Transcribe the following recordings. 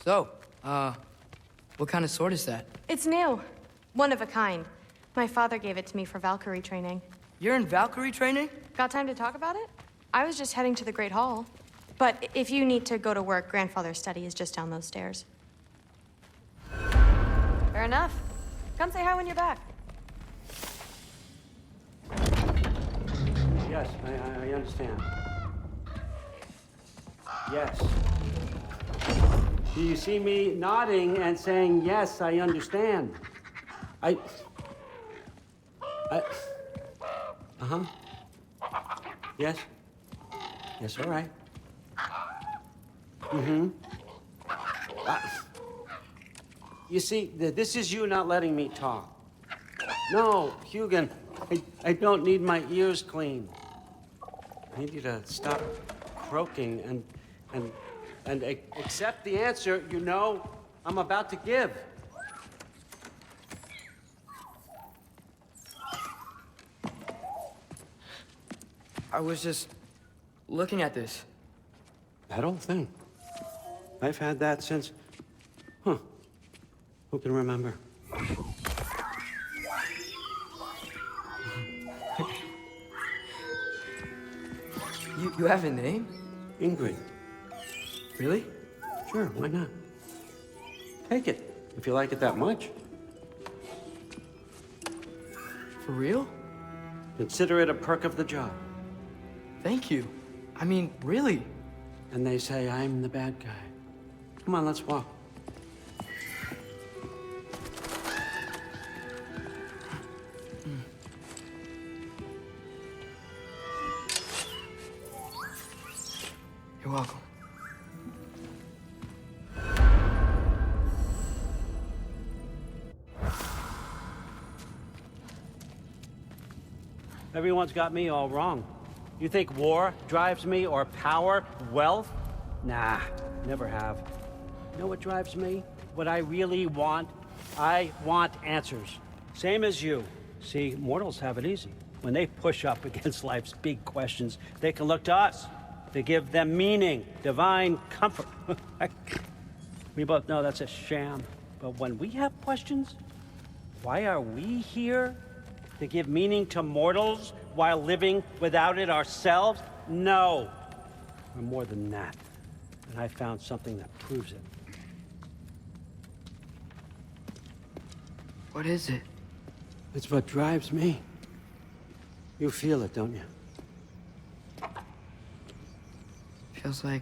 So, what kind of sword is that? It's new. One of a kind. My father gave it to me for Valkyrie training. You're in Valkyrie training? Got time to talk about it? I was just heading to the Great Hall. But if you need to go to work, Grandfather's study is just down those stairs. Fair enough. Come say hi when you're back. Yes, I understand. Yes. Do you see me nodding and saying, yes, I understand? Uh-huh. Yes? Yes, all right. Mm-hmm. You see, this is you not letting me talk. No, Hugan, I don't need my ears cleaned. I need you to stop croaking and accept the answer you know I'm about to give. I was just looking at this. That old thing. I've had that since... Huh. Who can remember? You have a name? Ingrid. Really? Sure, why not? Take it, if you like it that much. For real? Consider it a perk of the job. Thank you. I mean, really. And they say I'm the bad guy. Come on, let's walk. You're welcome. Everyone's got me all wrong. You think war drives me, or power, wealth? Nah, never have. You know what drives me? What I really want? I want answers. Same as you. See, mortals have it easy. When they push up against life's big questions, they can look to us to give them meaning, divine comfort. We both know that's a sham. But when we have questions, why are we here? To give meaning to mortals while living without it ourselves? No. We're more than that. And I found something that proves it. What is it? It's what drives me. You feel it, don't you? Feels like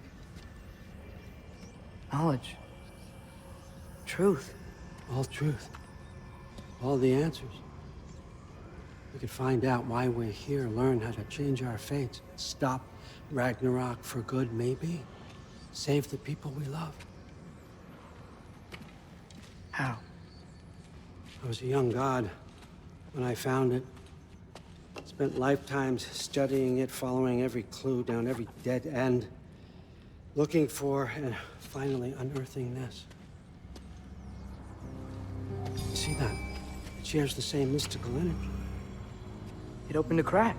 knowledge. Truth. All truth. All the answers. We could find out why we're here, learn how to change our fates, stop Ragnarok for good, maybe. Save the people we love. How? I was a young god when I found it. Spent lifetimes studying it, following every clue down every dead end, looking for and finally unearthing this. You see that? It shares the same mystical energy. It opened a crack.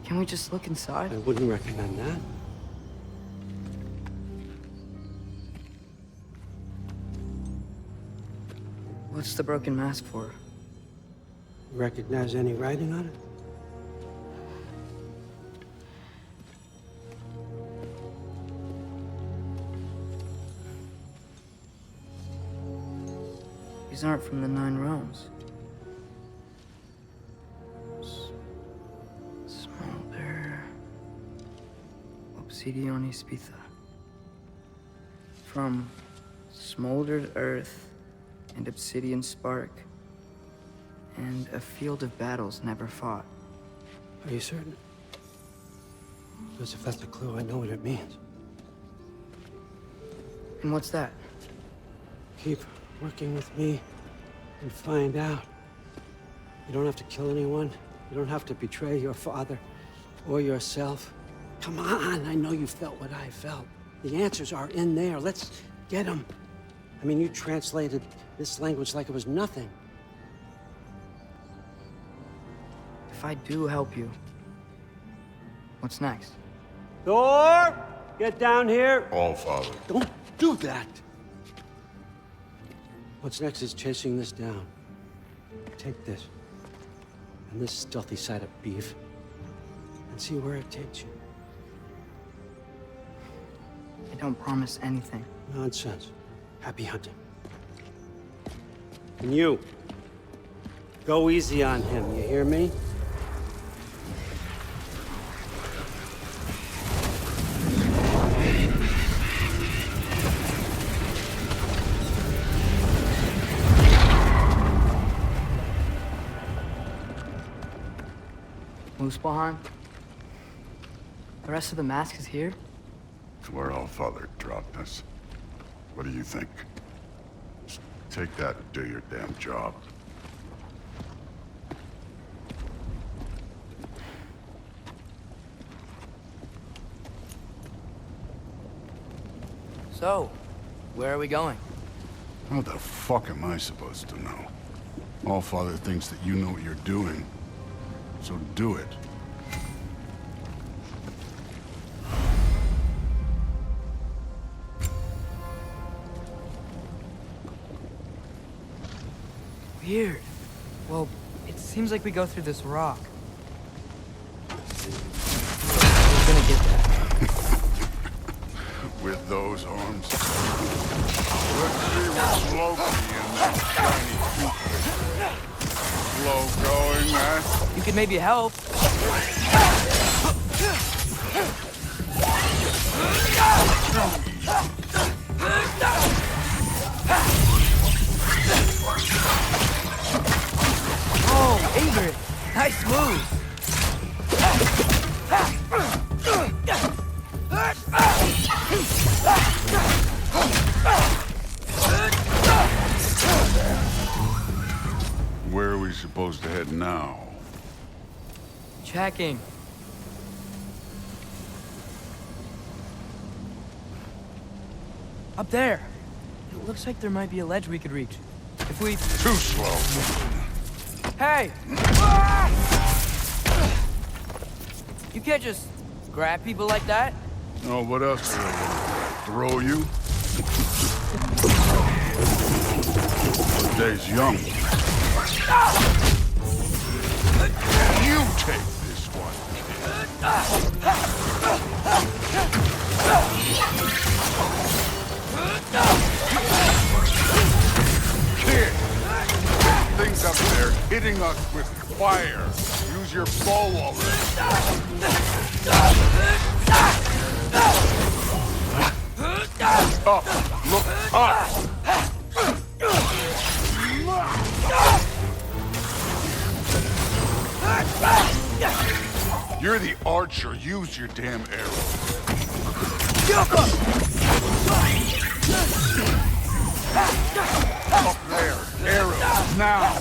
Can we just look inside? I wouldn't recommend that. What's the broken mask for? Recognize any writing on it? These aren't from the Nine Realms. Smolder. Obsidion Ispitha. From smoldered earth and obsidian spark. And a field of battles never fought. Are you certain? Because if that's a clue, I know what it means. And what's that? Keep working with me and find out. You don't have to kill anyone. You don't have to betray your father or yourself. Come on, I know you felt what I felt. The answers are in there. Let's get them. I mean, you translated this language like it was nothing. If I do help you, what's next? Thor! Get down here! All, Father. Don't do that! What's next is chasing this down. Take this, and this stealthy side of beef, and see where it takes you. I don't promise anything. Nonsense. Happy hunting. And you, go easy on him, you hear me? Muspelheim? The rest of the mask is here? It's where Allfather dropped us. What do you think? Just take that and do your damn job. So, where are we going? How the fuck am I supposed to know? Allfather thinks that you know what you're doing, so do it. Weird. Well, it seems like we go through this rock. We're gonna get that. With those arms. Let's see what's Loki in that shiny toothpick. Slow going, man. You could maybe help. Oh, Ingrid! Nice move! Where are we supposed to head now? Checking. Up there. It looks like there might be a ledge we could reach. If we... Too slow. Hey! You can't just grab people like that. Oh, what else do they want? Throw you? The day's young. You take this one. Kid! Things up there hitting us with fire. Use your bow already. Up! Look up! You're the archer. Use your damn arrow. Up there. Arrow. Now.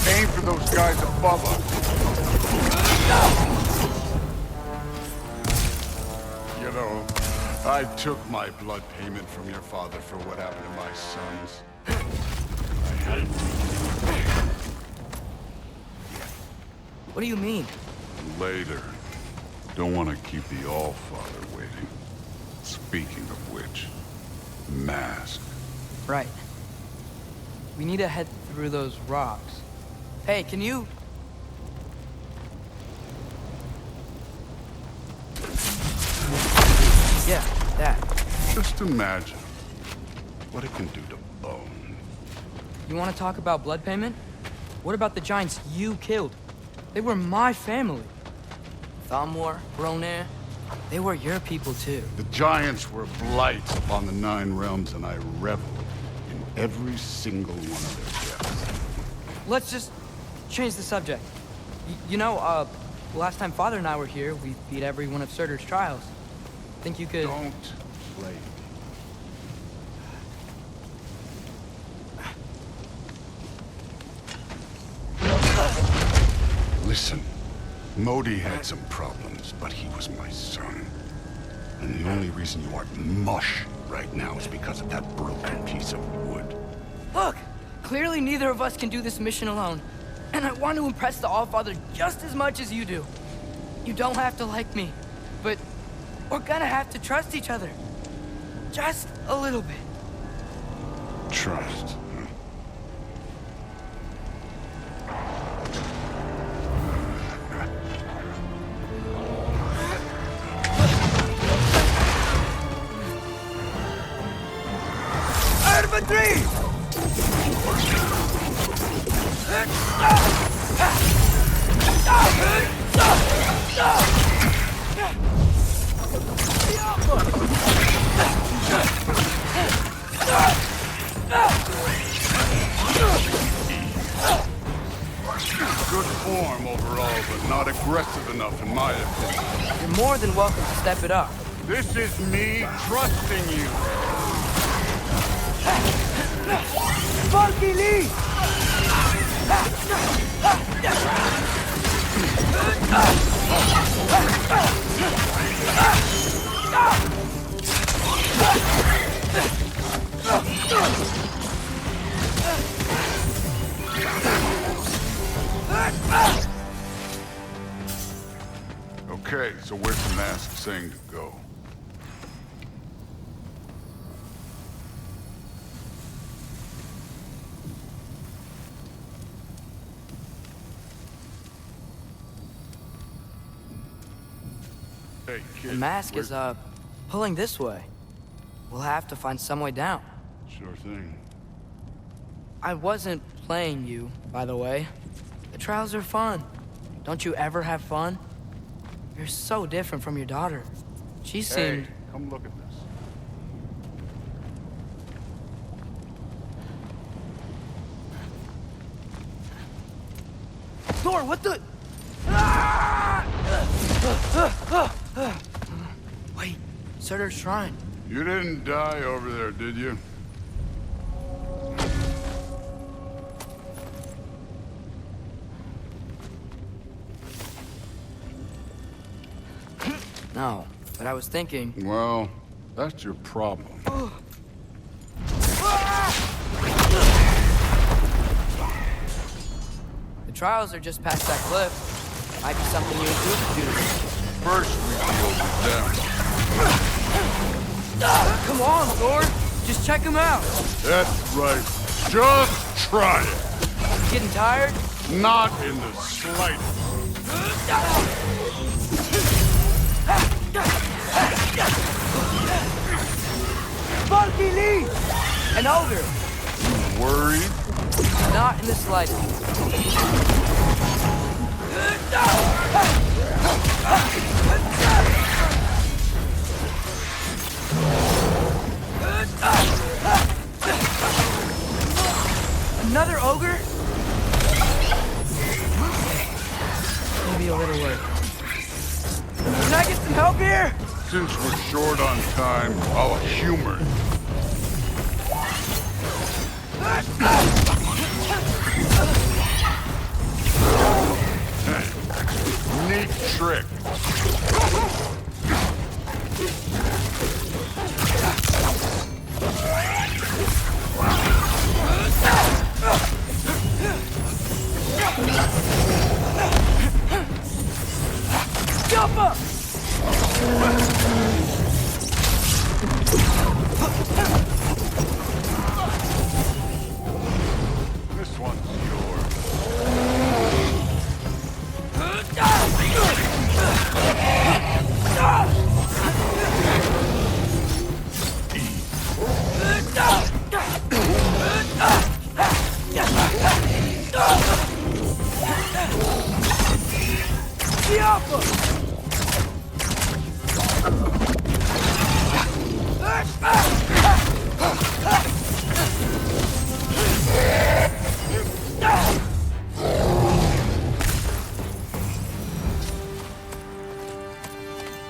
Aim for those guys above us. You know, I took my blood payment from your father for what happened to my sons. I had it. What do you mean? Later. Don't want to keep the Allfather waiting. Speaking of which, mask. Right. We need to head through those rocks. Hey, can you... Yeah, that. Just imagine what it can do to bone. You want to talk about blood payment? What about the giants you killed? They were my family. Thamor, Ronir, they were your people too. The giants were blights upon the 9 realms, and I reveled in every single one of their deaths. Let's just change the subject. You know, last time Father and I were here, we beat every one of Surtur's trials. Think you could... Don't play me. Listen, Modi had some problems, but he was my son. And the only reason you aren't mush right now is because of that broken piece of wood. Look! Clearly neither of us can do this mission alone. And I want to impress the Allfather just as much as you do. You don't have to like me, but We're gonna have to trust each other. Just a little bit. Trust. Out of a three! Good form overall, but not aggressive enough in my opinion. You're more than welcome to step it up. This is me trusting you. Funky Lee! Okay, so where's the mask saying to go? Hey, kid. The mask is, where- pulling this way. We'll have to find some way down. Sure thing. I wasn't playing you, by the way. The trials are fun. Don't you ever have fun? You're so different from your daughter. She seemed... Hey, come look at this. Thor, what the... Wait, Surtur's shrine. You didn't die over there, did you? No, but I was thinking... Well, that's your problem. The trials are just past that cliff. Might be something you and Drew could do. First, we deal with them. Come on, Thor! Just check him out! That's right. Just try it. Getting tired? Not in the slightest. Funky Lee! An ogre! Worried? Not in the slightest. Another ogre? Maybe a little work. Can I get some help here? Since we're short on time, I'll humor you. Neat trick. Jump up! This one's yours.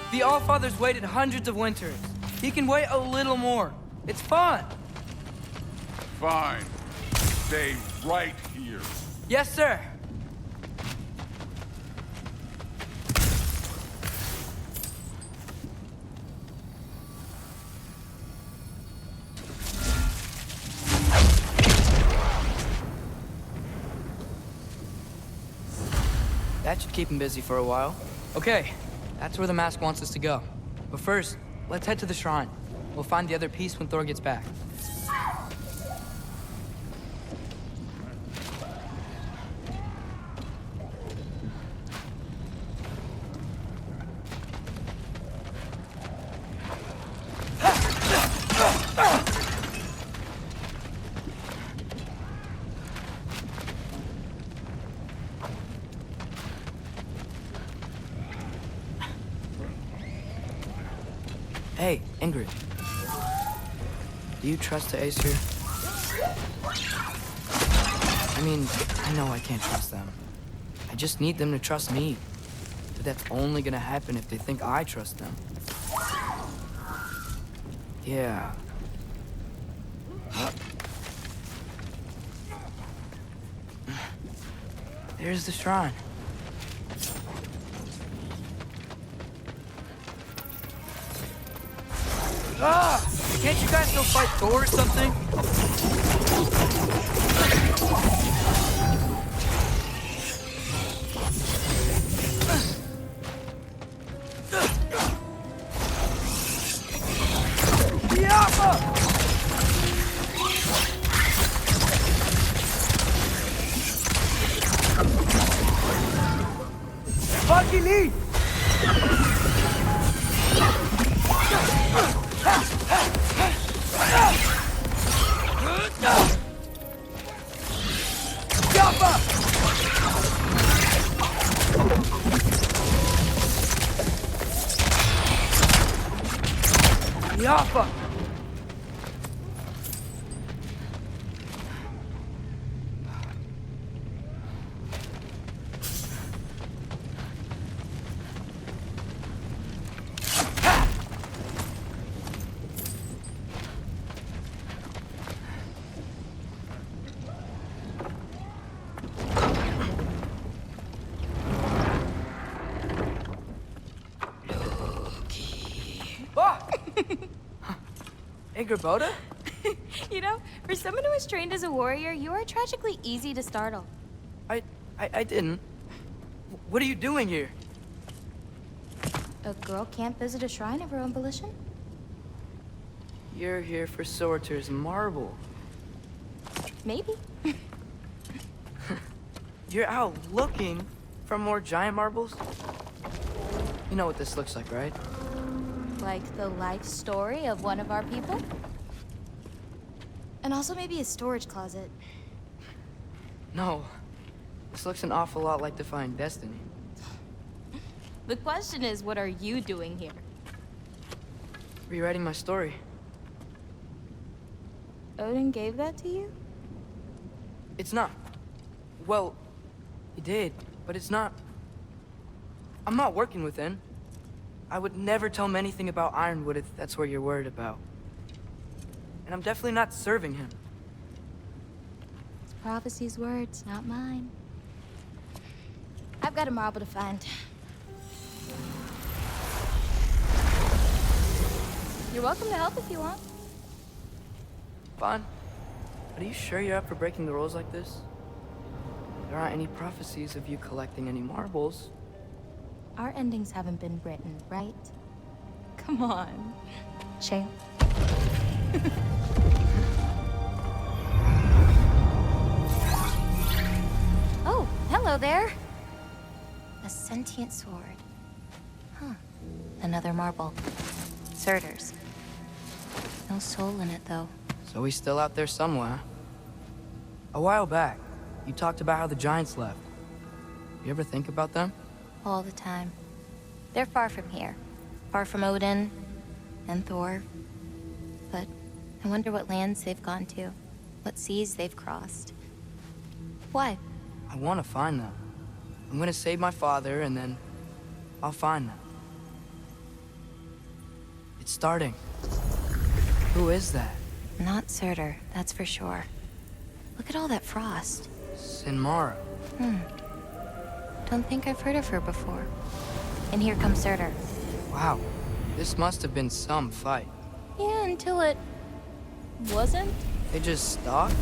The Allfather's waited hundreds of winters. He can wait a little more. It's fun. Fine. Stay right here. Yes, sir. That should keep him busy for a while. Okay, that's where the mask wants us to go. But first, let's head to the shrine. We'll find the other piece when Thor gets back. Hey, Ingrid. Do you trust the Aesir? I mean, I know I can't trust them. I just need them to trust me. But that's only gonna happen if they think I trust them. Yeah. There's the shrine. Ah! Can't you guys go fight Thor or something? Fucking lead! Yaffa! Boda? You know, for someone who was trained as a warrior, you are tragically easy to startle. I didn't. What are you doing here? A girl can't visit a shrine of her own volition? You're here for Sorter's marble. Maybe. You're out looking for more giant marbles? You know what this looks like, right? Like the life story of one of our people? And also maybe a storage closet. No. This looks an awful lot like Defying Destiny. The question is, what are you doing here? Rewriting my story. Odin gave that to you? It's not. Well, he did, but it's not. I'm not working with him. I would never tell him anything about Ironwood if that's what you're worried about. And I'm definitely not serving him. It's prophecy's words, not mine. I've got a marble to find. You're welcome to help if you want. Fine. But are you sure you're up for breaking the rules like this? There aren't any prophecies of you collecting any marbles. Our endings haven't been written, right? Come on, champ. Oh, hello there. A sentient sword. Huh. Another marble. Surtur's. No soul in it, though. So he's still out there somewhere. A while back, you talked about how the giants left. You ever think about them? All the time. They're far from here. Far from Odin and Thor. But I wonder what lands they've gone to. What seas they've crossed. Why? I want to find them. I'm gonna save my father, and then I'll find them. It's starting. Who is that? Not Surtur, that's for sure. Look at all that frost. Sinmara. Don't think I've heard of her before. And here comes Surtur. Wow. This must have been some fight. Yeah, until it... wasn't? They just stopped?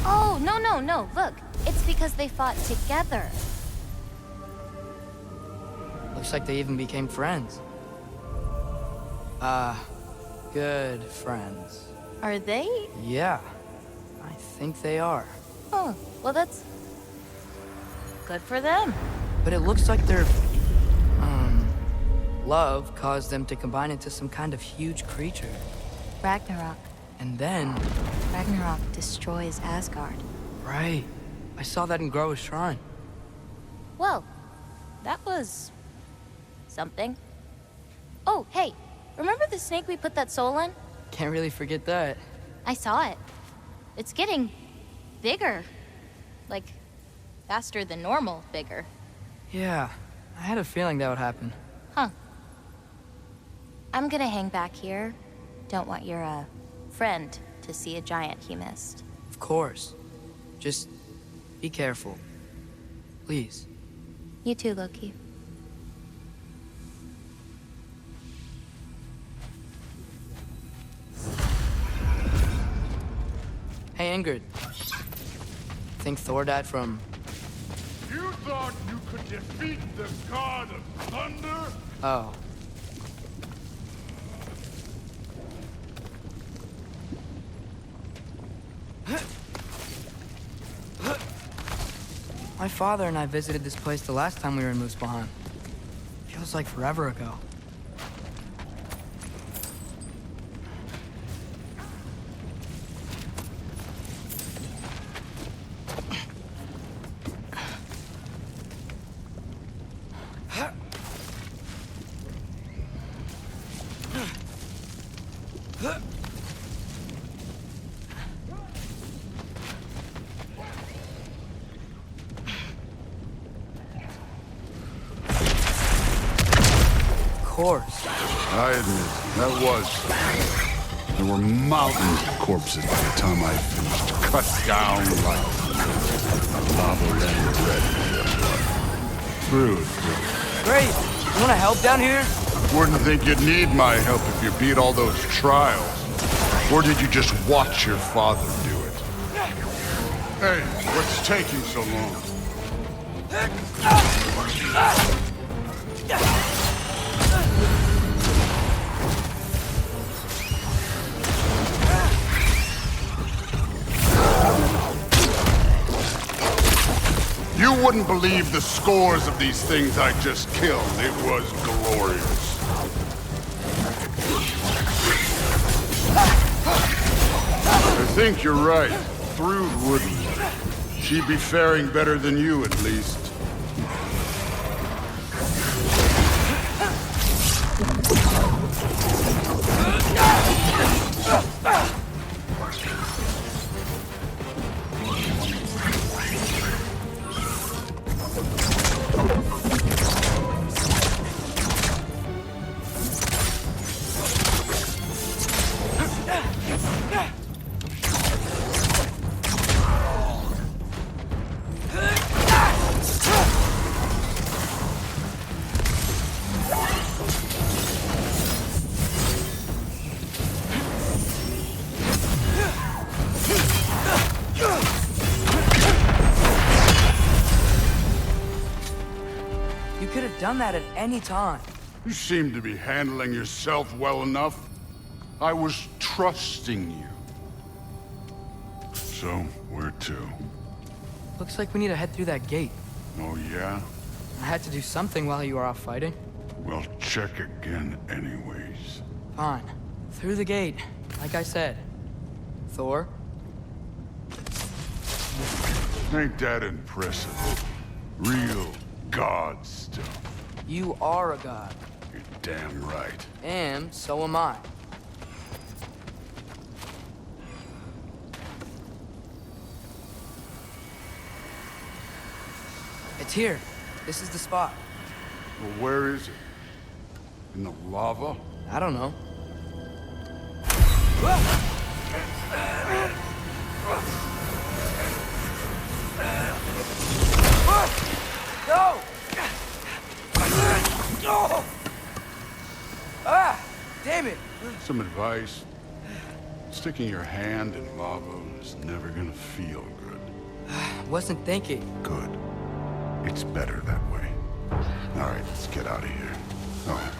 Oh, no. Look, it's because they fought together. Looks like they even became friends. Good friends. Are they? Yeah, I think they are. Oh, well, that's good for them. But it looks like their, love caused them to combine into some kind of huge creature. Ragnarok. And then, Ragnarok destroys Asgard. right, I saw that in Groa's shrine. Well, that was something. Oh, hey, remember the snake we put that soul in? Can't really forget that. I saw it. It's getting bigger. Like, faster than normal bigger. Yeah, I had a feeling that would happen. Huh. I'm gonna hang back here. Don't want your, friend to see a giant he missed. Of course. Just be careful. Please. You too, Loki. Hey, Ingrid. Think Thor died from... You thought you could defeat the god of thunder? Oh. My father and I visited this place the last time we were in Muspelheim. Feels like forever ago. Of course. I admit, that was... There were mountains of corpses by the time I finished. Cut down like lava ran red in their blood. Through and through. Great. You want to help down here? Wouldn't think you'd need my help if you beat all those trials. Or did you just watch your father do it? Hey, what's taking so long? You wouldn't believe the scores of these things I just killed. It was glorious. I think you're right. Thrud wouldn't. She'd be faring better than you, at least. You could have done that at any time. You seem to be handling yourself well enough. I was trusting you. So, where to? Looks like we need to head through that gate. Oh, yeah? I had to do something while you were off fighting. Well, check again anyways. Fine. Through the gate, like I said. Thor? Ain't that impressive? Real god stuff. You are a god. You're damn right. And so am I. It's here. This is the spot. Well, where is it? In the lava? I don't know. Go! Ah! Damn it! Some advice. Sticking your hand in lava is never gonna feel good. Wasn't thinking. Good. It's better that way. All right, let's get out of here. Oh.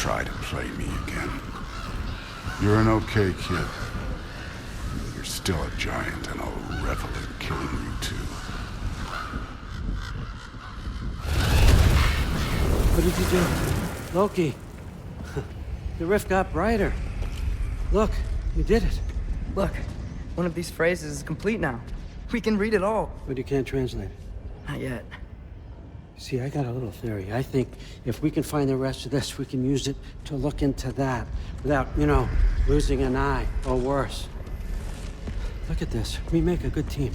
try to play me again. You're an okay kid. You're still a giant, and I'll revel in killing you too. What did you do? Loki. The rift got brighter. Look, you did it. Look, one of these phrases is complete now. We can read it all. But you can't translate it. Not yet. See, I got a little theory. I think if we can find the rest of this, we can use it to look into that without, losing an eye or worse. Look at this. We make a good team.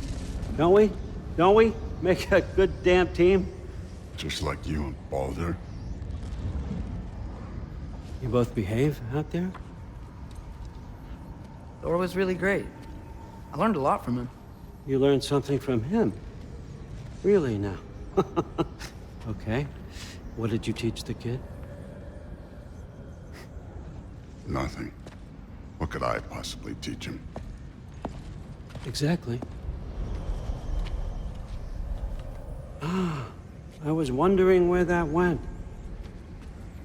Don't we? Don't we? Make a good damn team? Just like you and Balder. You both behave out there? Thor was really great. I learned a lot from him. You learned something from him? Really now? Okay. What did you teach the kid? Nothing. What could I possibly teach him? Exactly. I was wondering where that went.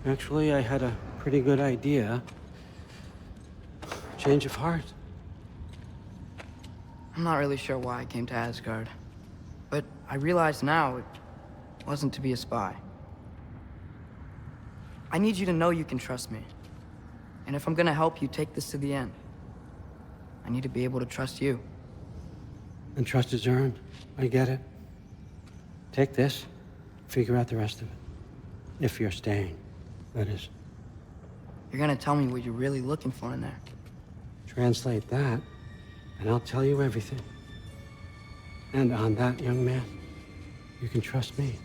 Actually, I had a pretty good idea. Change of heart. I'm not really sure why I came to Asgard. But I realize now it wasn't to be a spy. I need you to know you can trust me. And if I'm gonna help you take this to the end, I need to be able to trust you. And trust is earned. I get it. Take this, figure out the rest of it. If you're staying, that is. You're gonna tell me what you're really looking for in there. Translate that, and I'll tell you everything. And on that, young man, you can trust me.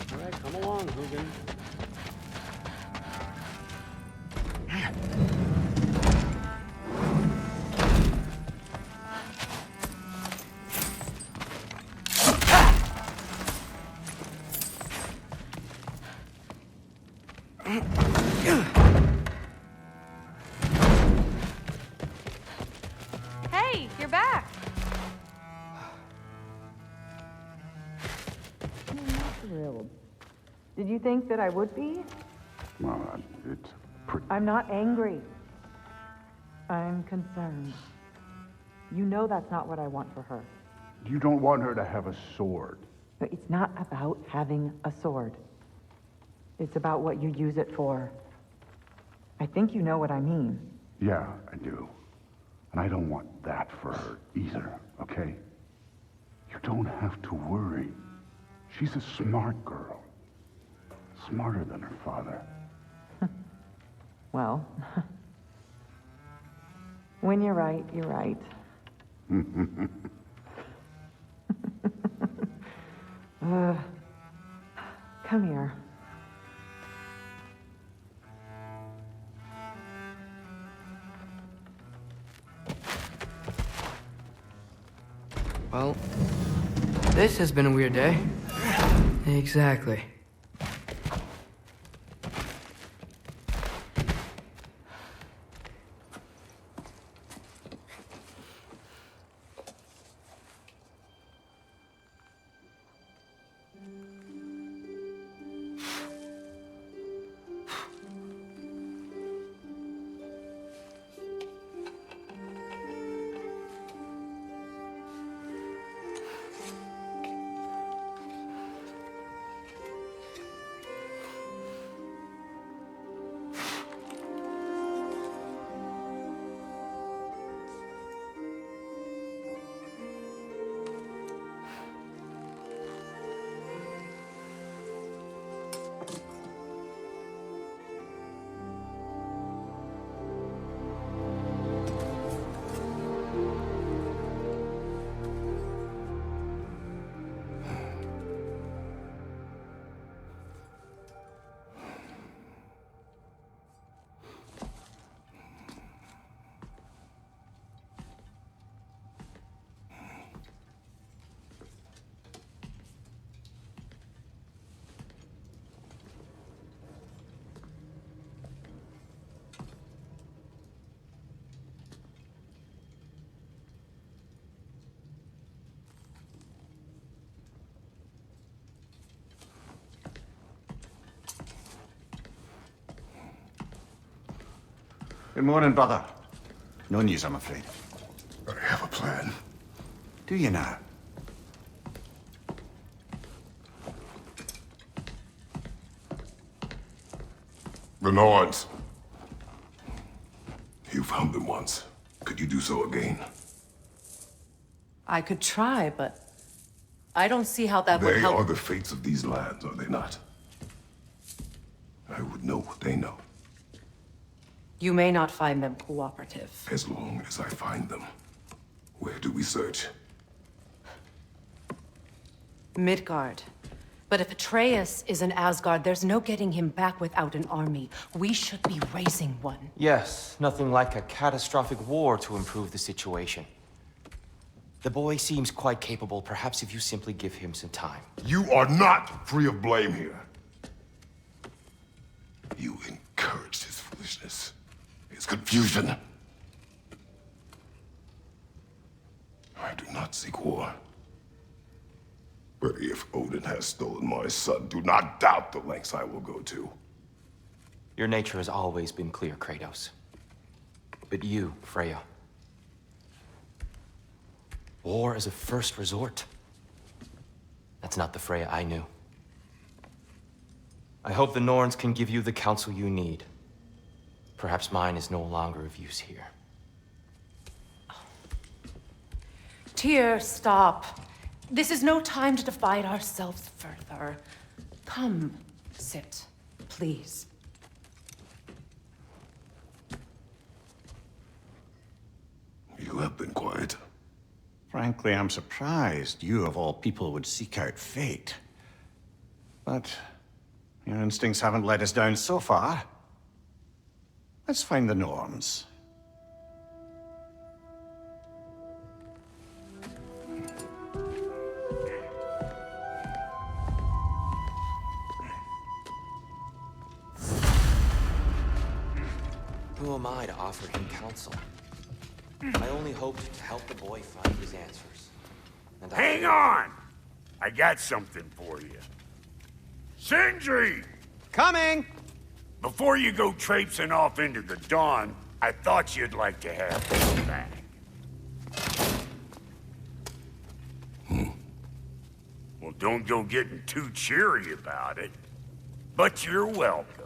All right, come along, Hogan. Hey, you're back. I'm not thrilled. Did you think that I would be? Well, it's pretty... I'm not angry. I'm concerned. You know that's not what I want for her. You don't want her to have a sword. But it's not about having a sword. It's about what you use it for. I think you know what I mean. Yeah, I do. And I don't want that for her either, okay? You don't have to worry. She's a smart girl. Smarter than her father. Well, when you're right, you're right. Come here. Well, this has been a weird day. Exactly. Good morning, brother. No news, I'm afraid. I have a plan. Do you now? The Norns. You found them once. Could you do so again? I could try, but I don't see how that would They help. are the fates of these lands, are they not? I would know what they know, You may not find them cooperative. as long as I find them. Where do we search? Midgard. But if Atreus is in Asgard, there's no getting him back without an army. We should be raising one. Yes, nothing like a catastrophic war to improve the situation. The boy seems quite capable. Perhaps if you simply give him some time. You are not free of blame here. You encouraged his foolishness, his confusion. I do not seek war. But if Odin has stolen my son, do not doubt the lengths I will go to. Your nature has always been clear, Kratos. But you, Freya. War is a first resort. That's not the Freya I knew. I hope the Norns can give you the counsel you need. Perhaps mine is no longer of use here. Tyr, stop. This is no time to divide ourselves further. Come, sit, please. You have been quiet. Frankly, I'm surprised you, of all people, would seek out fate. But your instincts haven't let us down so far. Let's find the Norns. Who am I to offer him counsel? I only hoped to help the boy find his answers. And Hang on! I got something for you. Sindri! Coming! Before you go traipsing off into the dawn, I thought you'd like to have this back. Well, don't go getting too cheery about it. But you're welcome.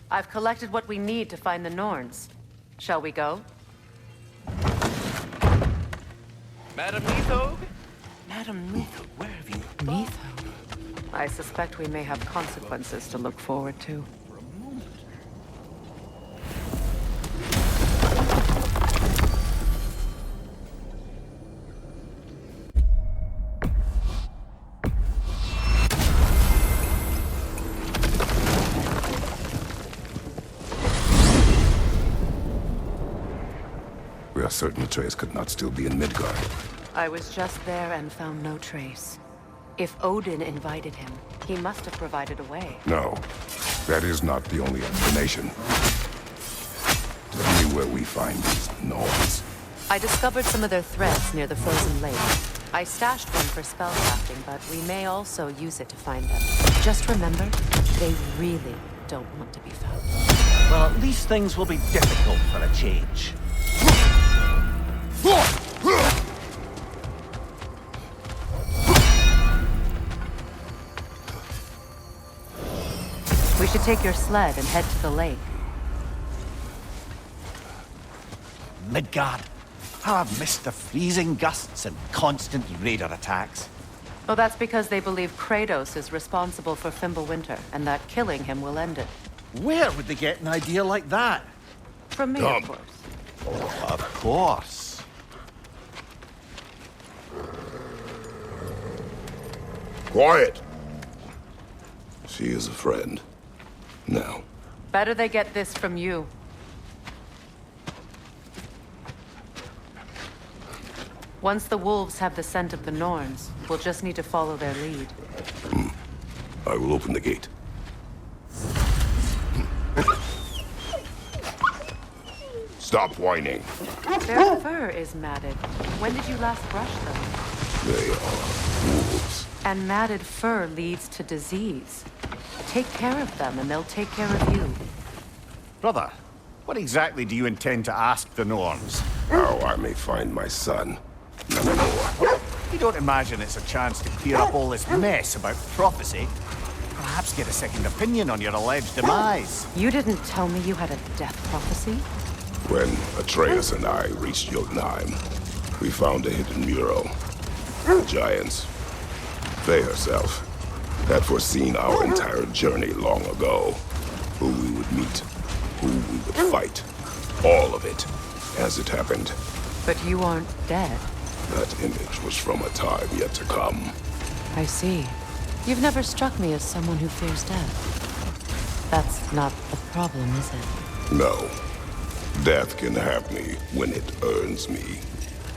I've collected what we need to find the Norns. Shall we go? Madam Neathog? Madam Neathog, where have you gone? Neathog? I suspect we may have consequences to look forward to. For a moment. We are certain Atreus could not still be in Midgard. I was just there and found no trace. If Odin invited him, he must have provided a way. No, that is not the only explanation. Tell me where we find these Norns. I discovered some of their threads near the frozen lake. I stashed one for spellcrafting, but we may also use it to find them. Just remember, they really don't want to be found. Well, at least things will be difficult for a change. We should take your sled and head to the lake. Midgard. How I've missed the freezing gusts and constant raider attacks. Well, that's because they believe Kratos is responsible for Fimbulwinter, and that killing him will end it. Where would they get an idea like that? From me, Come. of course. Of course. Quiet! She is a friend. Now. Better they get this from you. Once the wolves have the scent of the Norns, we'll just need to follow their lead. I will open the gate. Stop whining. Their fur is matted. When did you last brush them? They are wolves. And matted fur leads to disease. Take care of them, and they'll take care of you. Brother, What exactly do you intend to ask the Norns? How I may find my son. Nothing more. You don't imagine it's a chance to clear up all this mess about prophecy? Perhaps get a second opinion on your alleged demise. You didn't tell me you had a death prophecy? When Atreus and I reached Jotunheim, we found a hidden mural. The giants, they herself, had foreseen our entire journey long ago. Who we would meet, who we would fight. All of it, as it happened. But you aren't dead. That image was from a time yet to come. I see. You've never struck me as someone who fears death. That's not the problem, is it? No. Death can have me when it earns me.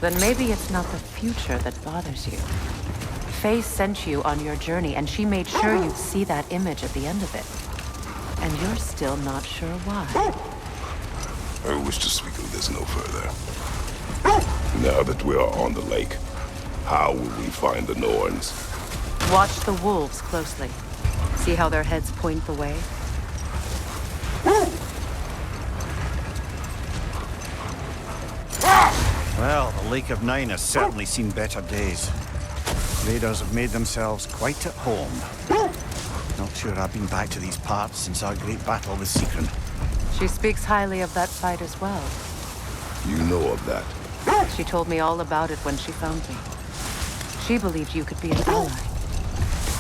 Then maybe it's not the future that bothers you. Faye sent you on your journey, and she made sure you'd see that image at the end of it. And you're still not sure why. I wish to speak of this no further. Now that we are on the lake, how will we find the Norns? Watch the wolves closely. See how their heads point the way? Well, the Lake of Nine has certainly seen better days. Raiders have made themselves quite at home. Not sure I've been back to these parts since our great battle with Sigrun. She speaks highly of that fight as well. You know of that? She told me all about it when she found me. She believed you could be an ally.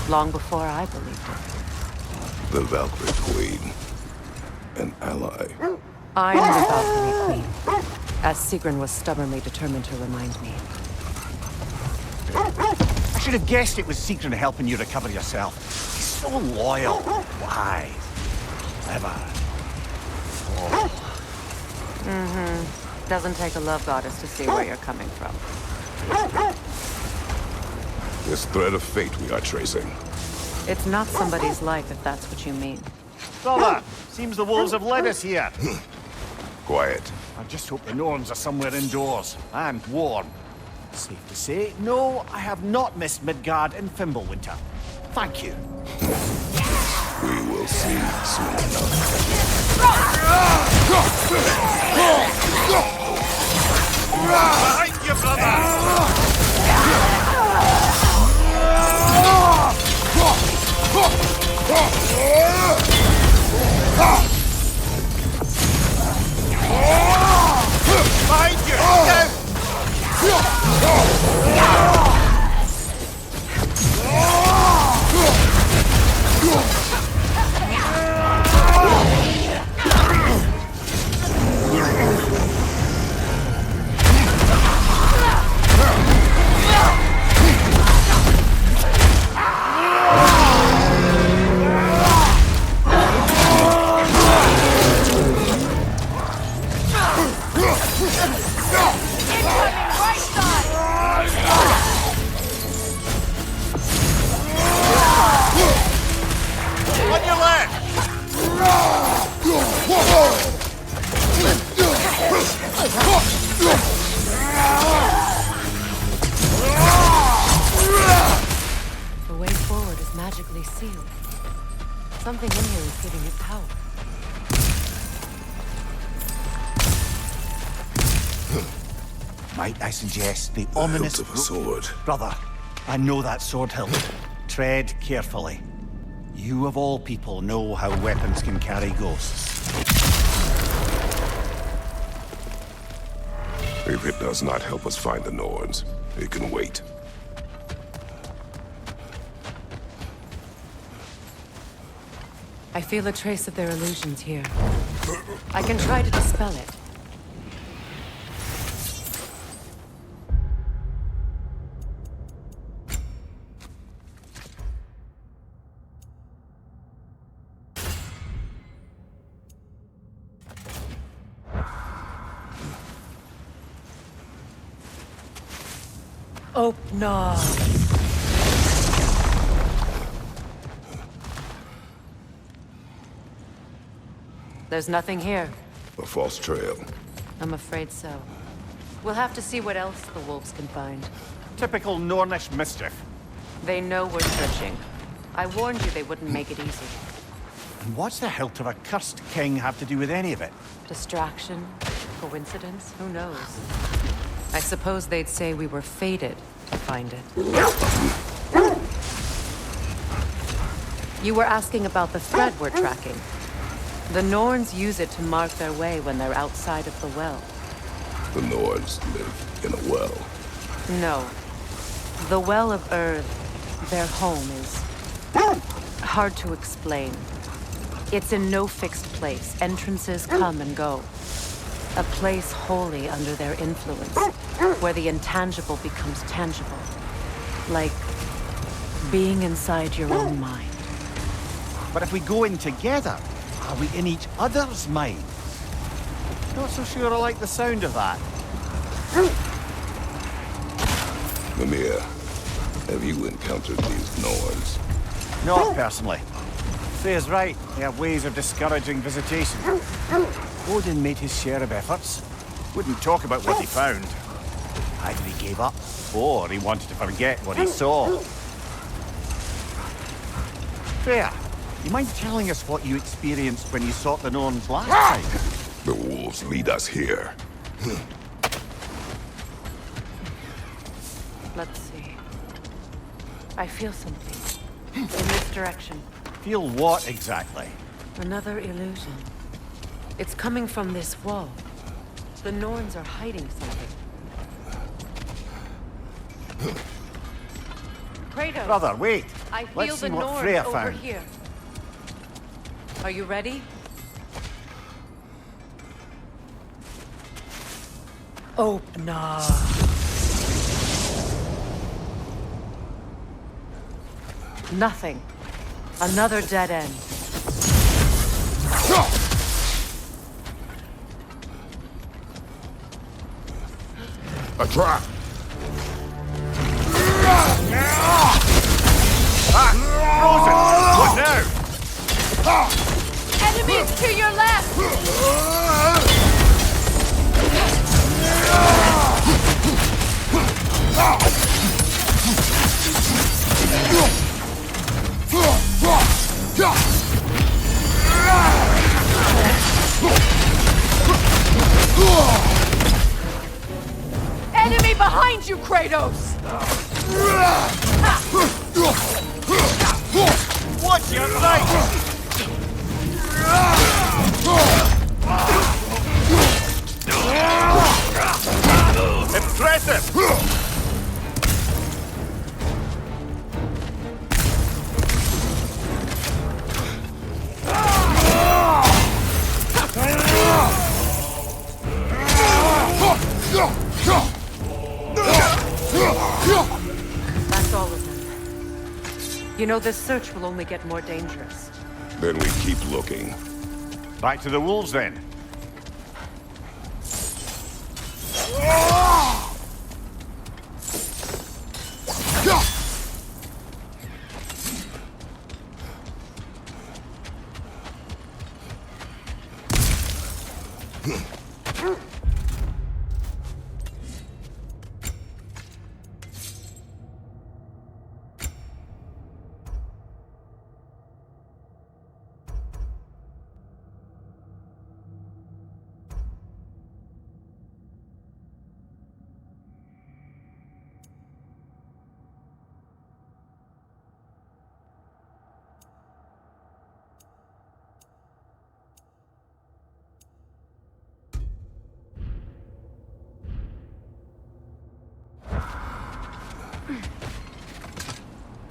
Long before I believed it. The Valkyrie Queen. An ally. I'm the Valkyrie Queen, as Sigrun was stubbornly determined to remind me. I should have guessed it was Sigrun helping you recover yourself. He's so loyal, wise, clever. Doesn't take a love goddess to see where you're coming from. This thread of fate we are tracing. It's not somebody's life, if that's what you mean. Brother, seems the wolves have led us here. Quiet. I just hope the Norns are somewhere indoors and warm. Safe to say, no, I have not missed Midgard in Fimbulwinter. Thank you. We will see soon enough. Behind you, brother! Behind you! Down! The way forward is magically sealed. Something in here is giving it power. Might I suggest the ominous hilt of a sword. Brother, I know that sword hilt. Tread carefully. You of all people know how weapons can carry ghosts. If it does not help us find the Norns, it can wait. I feel a trace of their illusions here. I can try to dispel it. Open up. There's nothing here. A false trail. I'm afraid so. We'll have to see what else the wolves can find. Typical Nornish mischief. They know we're searching. I warned you they wouldn't make it easy. And what's the hilt of a cursed king have to do with any of it? Distraction? Coincidence? Who knows? I suppose they'd say we were fated to find it. You were asking about the thread we're tracking. The Norns use it to mark their way when they're outside of the well. The Nords live in a well. No. The Well of Earth, their home, is hard to explain. It's in no fixed place. Entrances come and go. A place wholly under their influence, where the intangible becomes tangible. Like being inside your own mind. But if we go in together, are we in each other's mind? Not so sure I like the sound of that. Mimir, have you encountered these Norns? Not personally. Freya's right. They have ways of discouraging visitation. Odin made his share of efforts. Wouldn't talk about what he found. Either he gave up, or he wanted to forget what he saw. Freya, you mind telling us what you experienced when you sought the Norns last time? The wolves lead us here. Let's see. I feel something. In this direction. Feel what exactly? Another illusion. It's coming from this wall. The Norns are hiding something. Kratos! Brother, wait. I feel Let's see the what Norns Freya over found. here. Are you ready? Open up. Nothing. Another dead end. A trap! Frozen! What now? Enemies to your left! Enemy behind you, Kratos! Watch your right! Impressive! That's all of them. You know, this search will only get more dangerous. Then we keep looking. Back to the wolves then.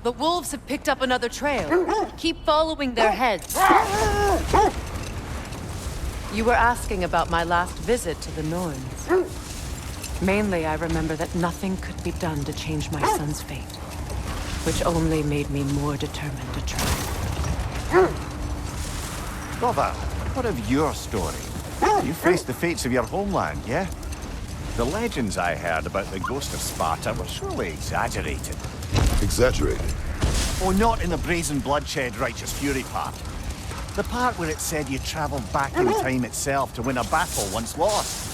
The wolves have picked up another trail. Keep following their heads. You were asking about my last visit to the Norns. Mainly, I remember that nothing could be done to change my son's fate, which only made me more determined to try. Brother, what of your story? You faced the fates of your homeland, yeah? The legends I heard about the ghost of Sparta were surely exaggerated. Exaggerated? Oh, not in the brazen bloodshed righteous fury part. The part where it said you travelled back in time itself to win a battle once lost.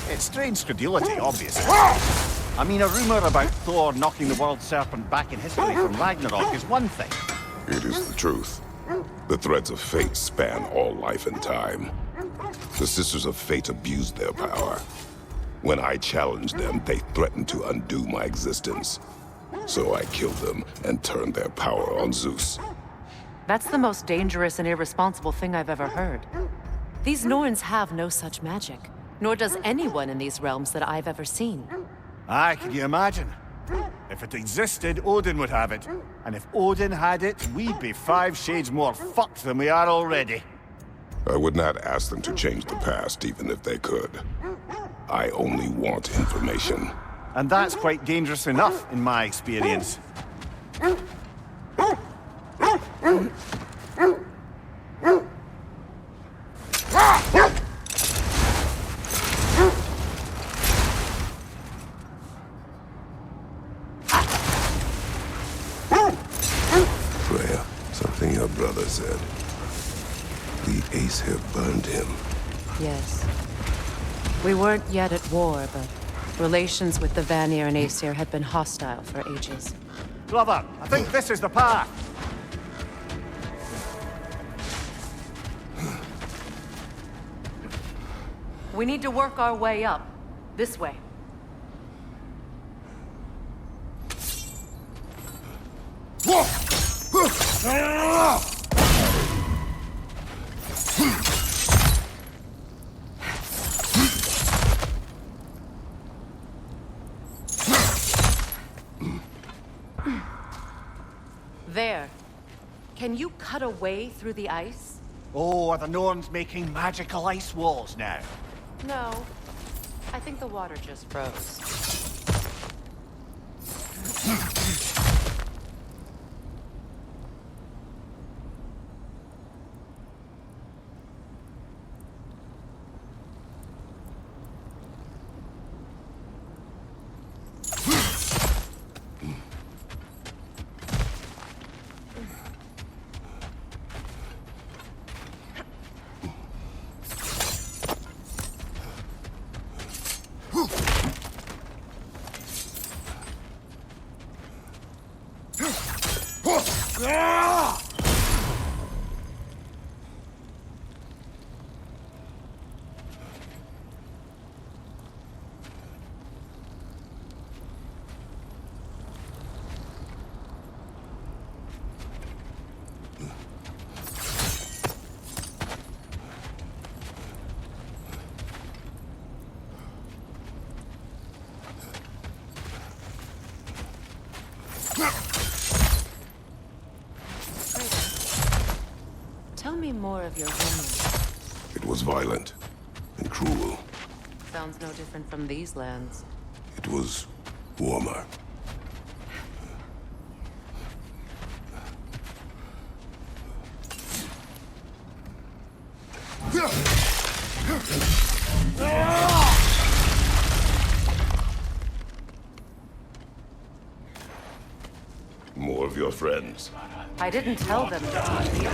It's strange credulity, obviously. I mean, a rumour about Thor knocking the world serpent back in history from Ragnarok is one thing. It is the truth. The threads of fate span all life and time. The Sisters of Fate abused their power. When I challenged them, they threatened to undo my existence. So I killed them and turned their power on Zeus. That's the most dangerous and irresponsible thing I've ever heard. These Norns have no such magic, nor does anyone in these realms that I've ever seen. Aye, can you imagine? If it existed, Odin would have it. And if Odin had it, we'd be 5 shades more fucked than we are already. I would not ask them to change the past, even if they could. I only want information. And that's quite dangerous enough, in my experience. Freya, something your brother said. The Aesir burned him. Yes. We weren't yet at war, but relations with the Vanir and Aesir had been hostile for ages. Brother, I think this is the path. We need to work our way up. This way. There. Can you cut a way through the ice? Oh, are the Norns making magical ice walls now? No. I think the water just froze. Tell me more of your homeland. It was violent and cruel. Sounds no different from these lands. It was warmer. More of your friends. I didn't tell them to teach me.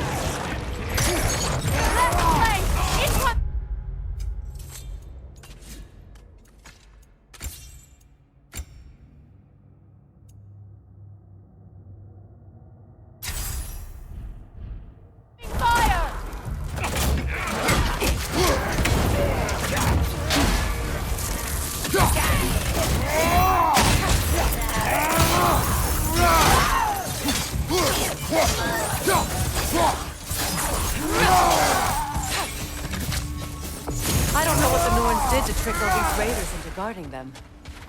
I don't know what the Norns did to trick all these raiders into guarding them.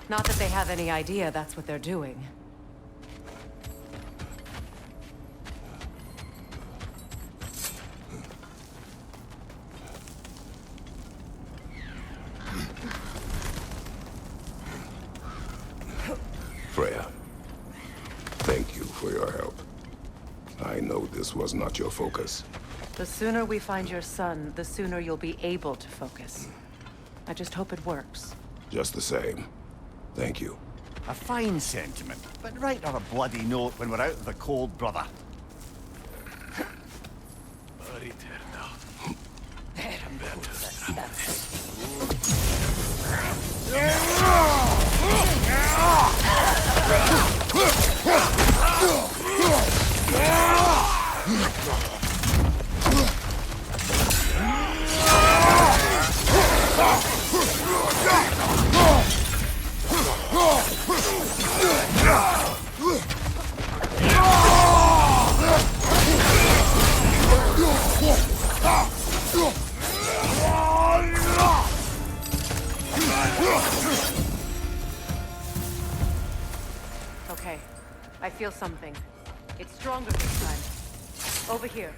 Not that they have any idea that's what they're doing. Freya, thank you for your help. I know this was not your focus. The sooner we find your son, the sooner you'll be able to focus. I just hope it works. Just the same. Thank you. A fine sentiment, but write her a bloody note when we're out of the cold, brother. feel something. It's stronger this time. Over here.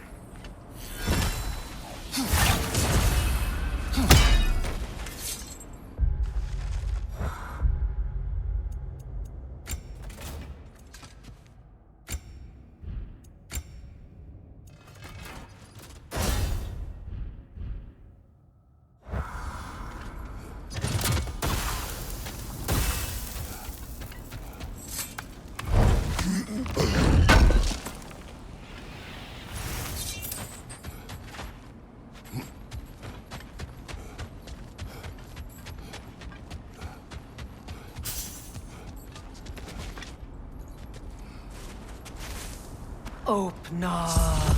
Open up.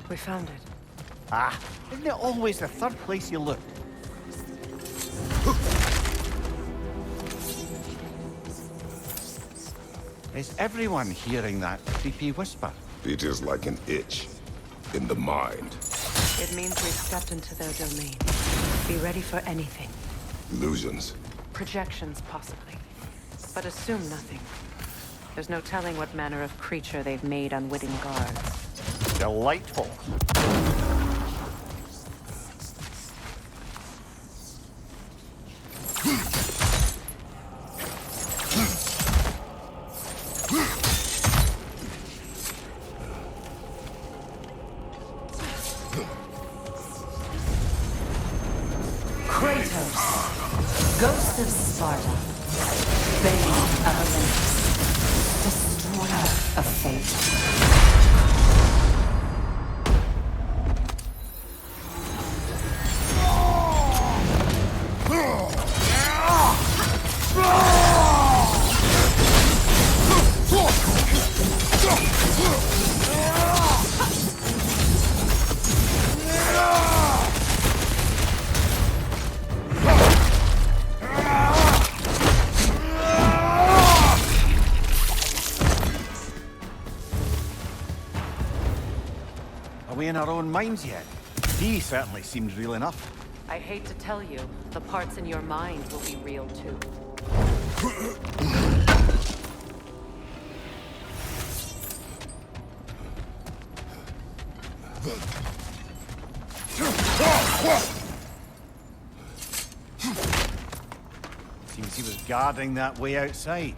We found it. Ah, isn't it always the third place you look? Is everyone hearing that creepy whisper? It is like an itch in the mind. It means we've stepped into their domain. Be ready for anything. Illusions. Projections, possibly. But assume nothing. There's no telling what manner of creature they've made unwitting guards. Delightful. Ghost of Sparta, Bane of Olympus, Destroyer of Fate. Are we in our own minds yet? He certainly seems real enough. I hate to tell you, the parts in your mind will be real too. Seems he was guarding that way outside.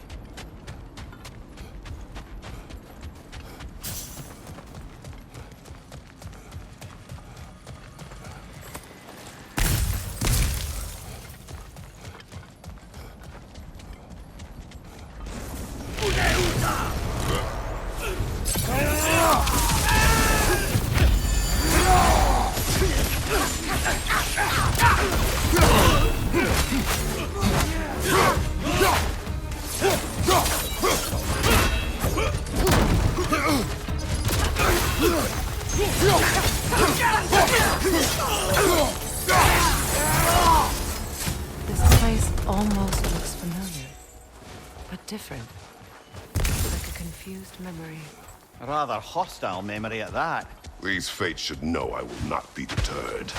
This place almost looks familiar, but different. Like a confused memory. A rather hostile memory at that. These fates should know I will not be deterred.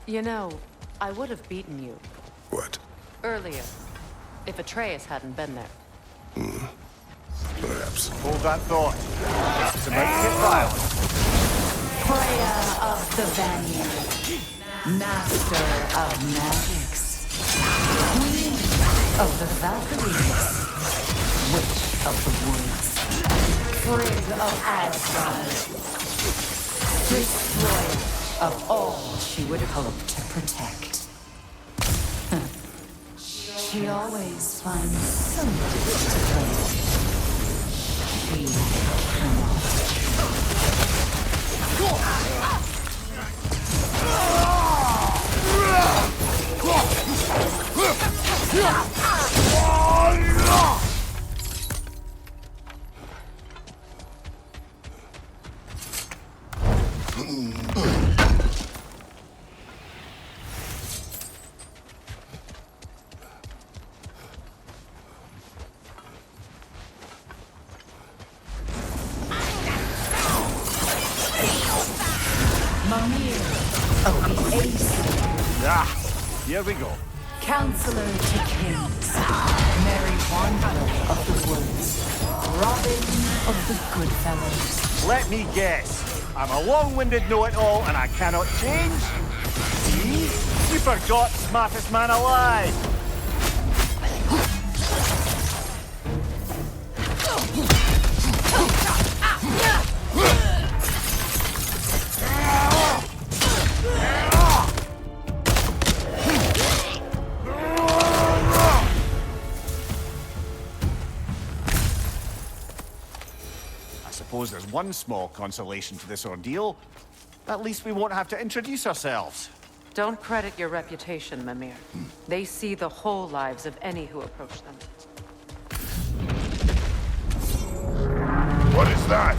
You know, I would have beaten you. What? Earlier, if Atreus hadn't been there. Perhaps. Hold that thought. It's about to get violent. Freya of the Vanir, Master of Magics, Queen of the Valkyries, Witch of the Woods, Frigg of Asgard, Destroyer of all she would hope to protect. She always finds something to play. She cannot. Here we go. Counselor to kings, merry wanderer of the woods, Robin of the good fellows. Let me guess. I'm a long-winded know-it-all and I cannot change? See? You forgot smartest man alive. I suppose there's one small consolation to this ordeal. At least we won't have to introduce ourselves. Don't credit your reputation, Mimir. They see the whole lives of any who approach them. What is that?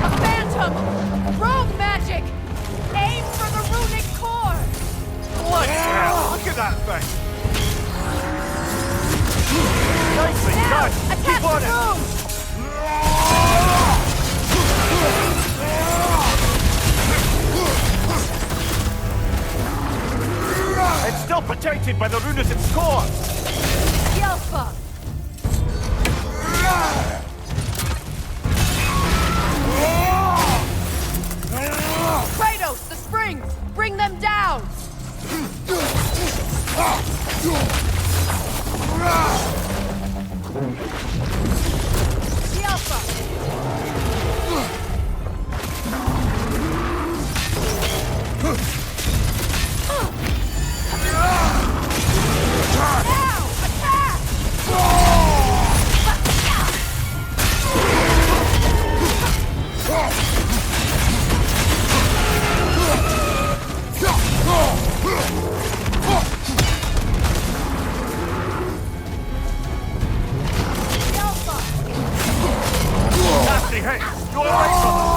A phantom! Rogue magic! Aim for the runic core! What the hell? Look at that thing! Nicely done! Attack Keep on the it! rune! It's still protected by the rune at its core! Yelpa! Kratos, the springs! Bring them down! Nasty hit! You alright, brother?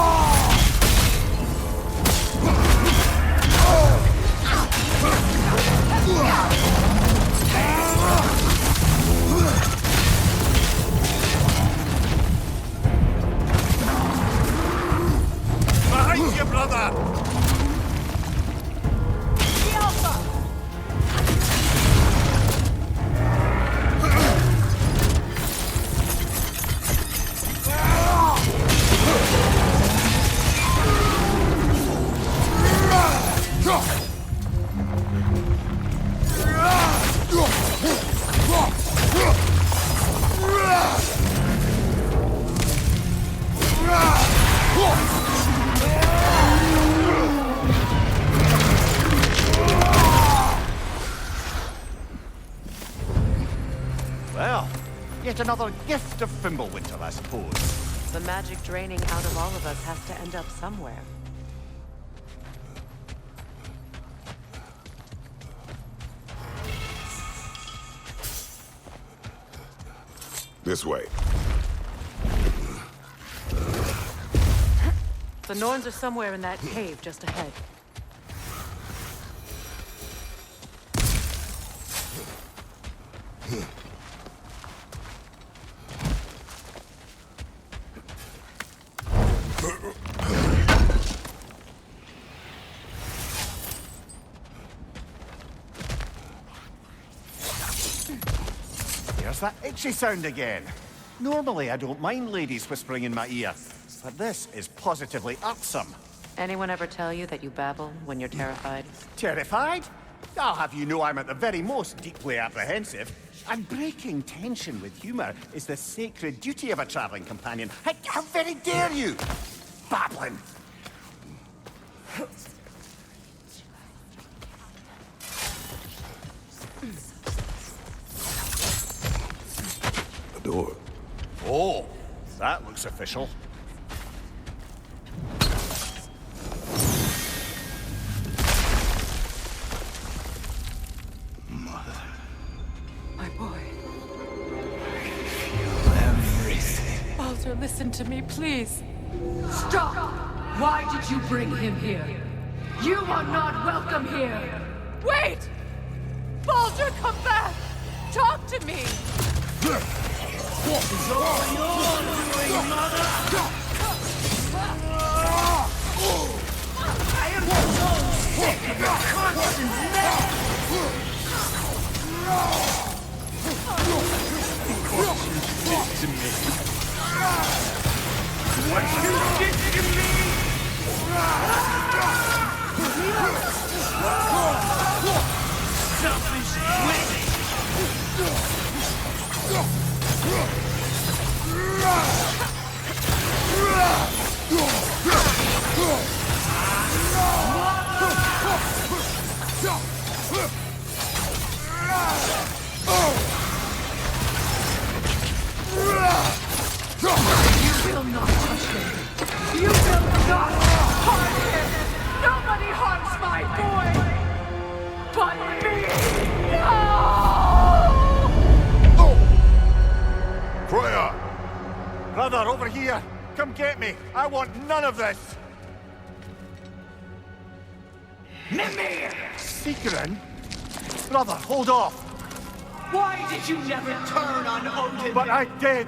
Behind you, brother! Well, yet another gift of Fimbulwinter, I suppose. The magic draining out of all of us has to end up somewhere. This way. The Norns are somewhere in that cave just ahead. There's that itchy sound again. Normally, I don't mind ladies whispering in my ear, but this is positively irksome. Anyone ever tell you that you babble when you're terrified? Terrified? I'll have you know I'm at the very most deeply apprehensive. And breaking tension with humour is the sacred duty of a travelling companion. How very dare you! Babbling! The door. Oh, that looks official. My boy. Everything. Baldur, listen to me, please. Stop! Why did you bring him here? You are not welcome here! Wait! Baldur, come back! Talk to me! What is all you're doing, mother? I am so sick of your constant lessons now! What you did to me! Selfish witch! You will not touch him. You will not harm him. Nobody harms my boy but me. No! Freya! Brother, over here! Come get me! I want none of this! Mimir! Seekerin? Brother, hold off! Why did you never turn on Odin? But I did!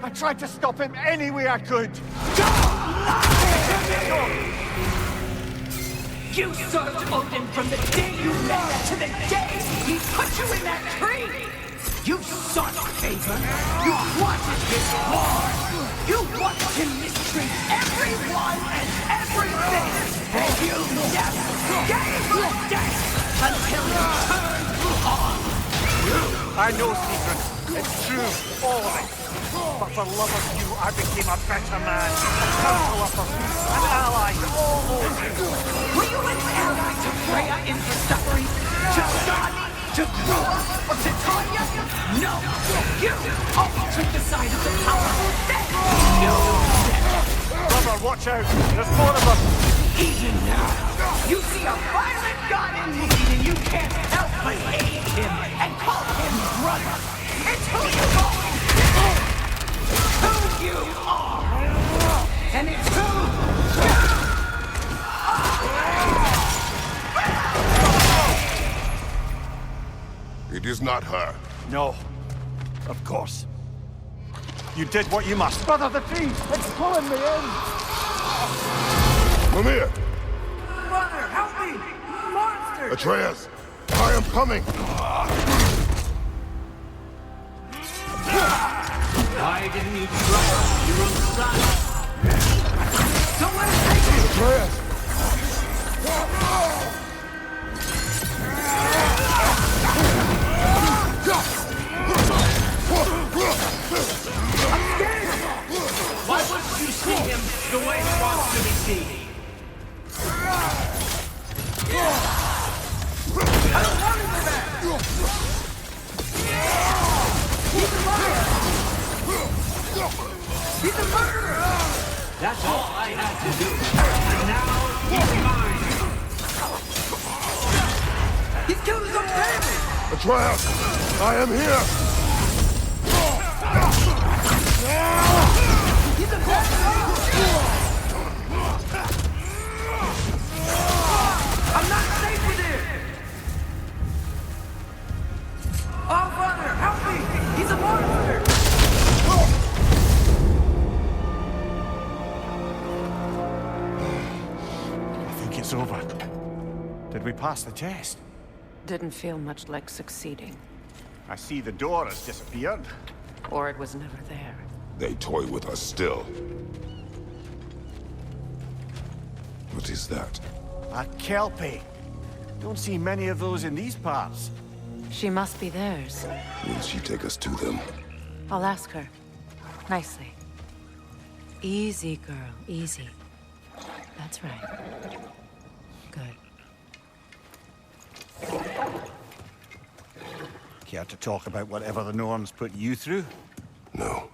I tried to stop him any way I could! Don't lie to me! You served Odin from the day you met to the day he put you in that tree! You sought favor. You wanted his war. You watched him mistreat everyone and everything. And you never gave a damn until you turned on you. I know, Secret. It's true, all of it. But for love of you, I became a better man, a counselor for peace, an ally to all those who... Were you an ally to Freya in her suffering? To Skadi? To Groa? Or to Tanya? No! You always took the side of the powerful. Then you said... Brother, watch out! There's more of them! Even now, you see a violent god in need and you can't help but hate him and call him brother. It's who you've always been. It's who you are. And it's who you are. It is not her. No. Of course. You did what you must. Brother, the tree! It's pulling me in! Mimir! Brother, help me! Monster! Atreus! I am coming! Why didn't you trust your own son? Don't let him take you! Atreus! I'm scared! Why wouldn't you see him the way he wants to be seen? I don't want him for that! He's a liar! He's a murderer! That's all I had to do. And now he's mine! He's killed his own family! Atreus! I am here! He's a corpse! I'm not safe with him! Oh, Father, help me! He's a monster! I think it's over. Did we pass the test? Didn't feel much like succeeding. I see the door has disappeared. Or it was never there. They toy with us still. What is that? A Kelpie. Don't see many of those in these parts. She must be theirs. Will she take us to them? I'll ask her. Nicely. Easy, girl. Easy. That's right. Good. Care to talk about whatever the Norns put you through? No.